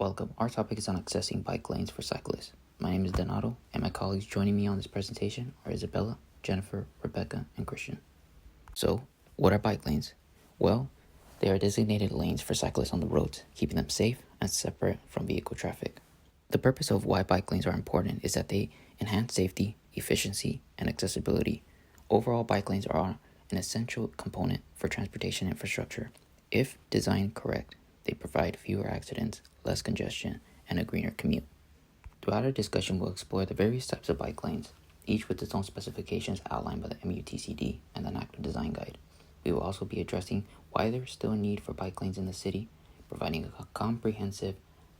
Welcome. Our topic is on accessing bike lanes for cyclists. My name is Donato, and my colleagues joining me on this presentation are Isabella, Jennifer, Rebecca, and Christian. So, what are bike lanes? Well, they are designated lanes for cyclists on the roads, keeping them safe and separate from vehicle traffic. The purpose of why bike lanes are important is that they enhance safety, efficiency, and accessibility. Overall, bike lanes are an essential component for transportation infrastructure. If designed correct, they provide fewer accidents, less congestion, and a greener commute. Throughout our discussion, we'll explore the various types of bike lanes, each with its own specifications outlined by the MUTCD and the NACDO Design Guide. We will also be addressing why there is still a need for bike lanes in the city, providing a comprehensive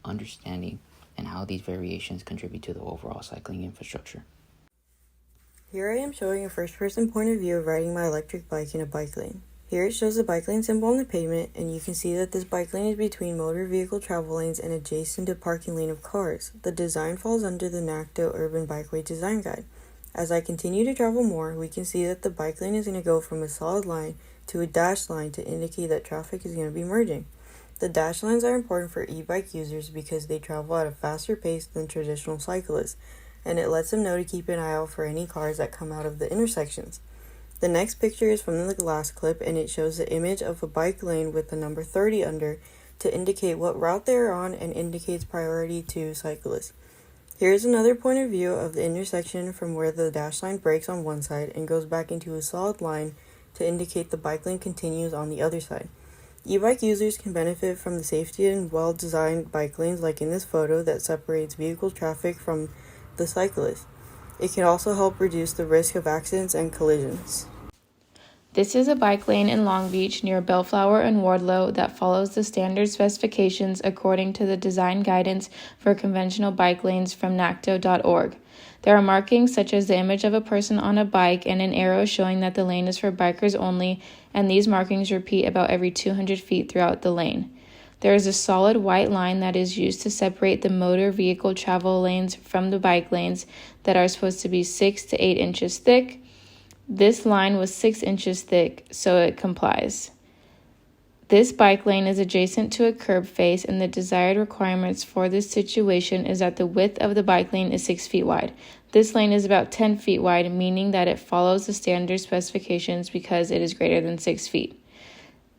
understanding and how these variations contribute to the overall cycling infrastructure. Here I am showing a first-person point of view of riding my electric bike in a bike lane. Here it shows the bike lane symbol on the pavement, and you can see that this bike lane is between motor vehicle travel lanes and adjacent to parking lane of cars. The design falls under the NACDO Urban Bikeway Design Guide. As I continue to travel more, we can see that the bike lane is going to go from a solid line to a dashed line to indicate that traffic is going to be merging. The dashed lines are important for e-bike users because they travel at a faster pace than traditional cyclists, and it lets them know to keep an eye out for any cars that come out of the intersections. The next picture is from the last clip, and it shows the image of a bike lane with the number 30 under to indicate what route they are on and indicates priority to cyclists. Here's another point of view of the intersection from where the dash line breaks on one side and goes back into a solid line to indicate the bike lane continues on the other side. E-bike users can benefit from the safety and well-designed bike lanes like in this photo that separates vehicle traffic from the cyclist. It can also help reduce the risk of accidents and collisions. This is a bike lane in Long Beach near Bellflower and Wardlow that follows the standard specifications according to the design guidance for conventional bike lanes from NACDO.org. There are markings such as the image of a person on a bike and an arrow showing that the lane is for bikers only, and these markings repeat about every 200 feet throughout the lane. There is a solid white line that is used to separate the motor vehicle travel lanes from the bike lanes that are supposed to be 6 to 8 inches thick. This line was 6 inches thick, so it complies. This bike lane is adjacent to a curb face, and the desired requirements for this situation is that the width of the bike lane is 6 feet wide. This lane is about 10 feet wide, meaning that it follows the standard specifications because it is greater than 6 feet.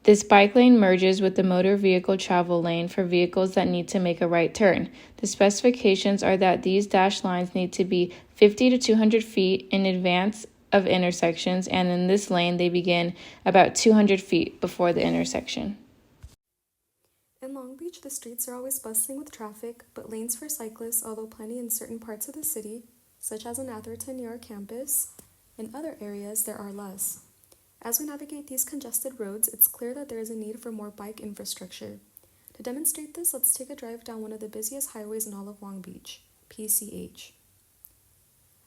This bike lane merges with the motor vehicle travel lane for vehicles that need to make a right turn. The specifications are that these dash lines need to be 50 to 200 feet in advance of intersections, and in this lane they begin about 200 feet before the intersection. In Long Beach, the streets are always bustling with traffic, but lanes for cyclists, although plenty in certain parts of the city, such as in Atherton near our campus, in other areas there are less. As we navigate these congested roads, it's clear that there is a need for more bike infrastructure. To demonstrate this, let's take a drive down one of the busiest highways in all of Long Beach, PCH.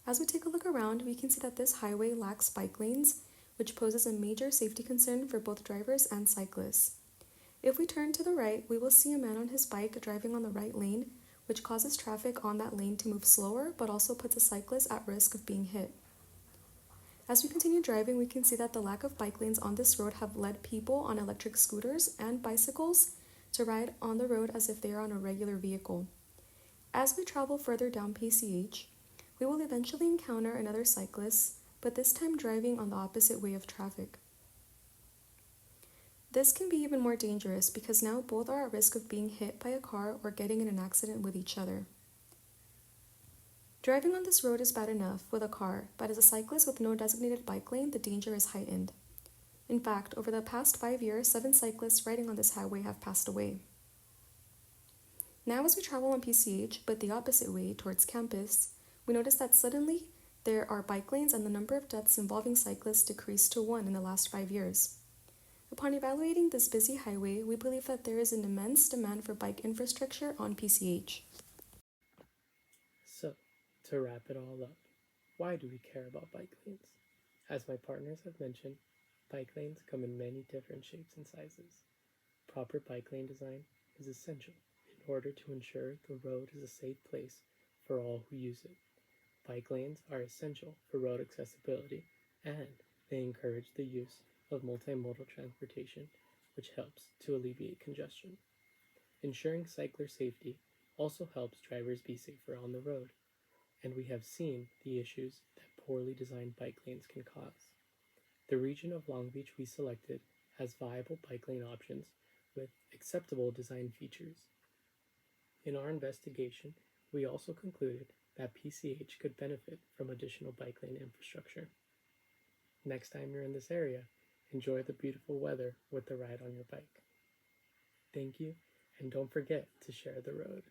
As we take a look around, we can see that this highway lacks bike lanes, which poses a major safety concern for both drivers and cyclists. If we turn to the right, we will see a man on his bike driving on the right lane, which causes traffic on that lane to move slower, but also puts a cyclist at risk of being hit. As we continue driving, we can see that the lack of bike lanes on this road have led people on electric scooters and bicycles to ride on the road as if they are on a regular vehicle. As we travel further down PCH, we will eventually encounter another cyclist, but this time driving on the opposite way of traffic. This can be even more dangerous because now both are at risk of being hit by a car or getting in an accident with each other. Driving on this road is bad enough with a car, but as a cyclist with no designated bike lane, the danger is heightened. In fact, over the past 5 years, 7 cyclists riding on this highway have passed away. Now as we travel on PCH, but the opposite way towards campus, we notice that suddenly there are bike lanes and the number of deaths involving cyclists decreased to 1 in the last 5 years. Upon evaluating this busy highway, we believe that there is an immense demand for bike infrastructure on PCH. So, to wrap it all up, why do we care about bike lanes? As my partners have mentioned, bike lanes come in many different shapes and sizes. Proper bike lane design is essential in order to ensure the road is a safe place for all who use it. Bike lanes are essential for road accessibility, and they encourage the use of multimodal transportation, which helps to alleviate congestion. Ensuring cycler safety also helps drivers be safer on the road, and we have seen the issues that poorly designed bike lanes can cause. The region of Long Beach we selected has viable bike lane options with acceptable design features. In our investigation, we also concluded that PCH could benefit from additional bike lane infrastructure. Next time you're in this area, enjoy the beautiful weather with the ride on your bike. Thank you, and don't forget to share the road.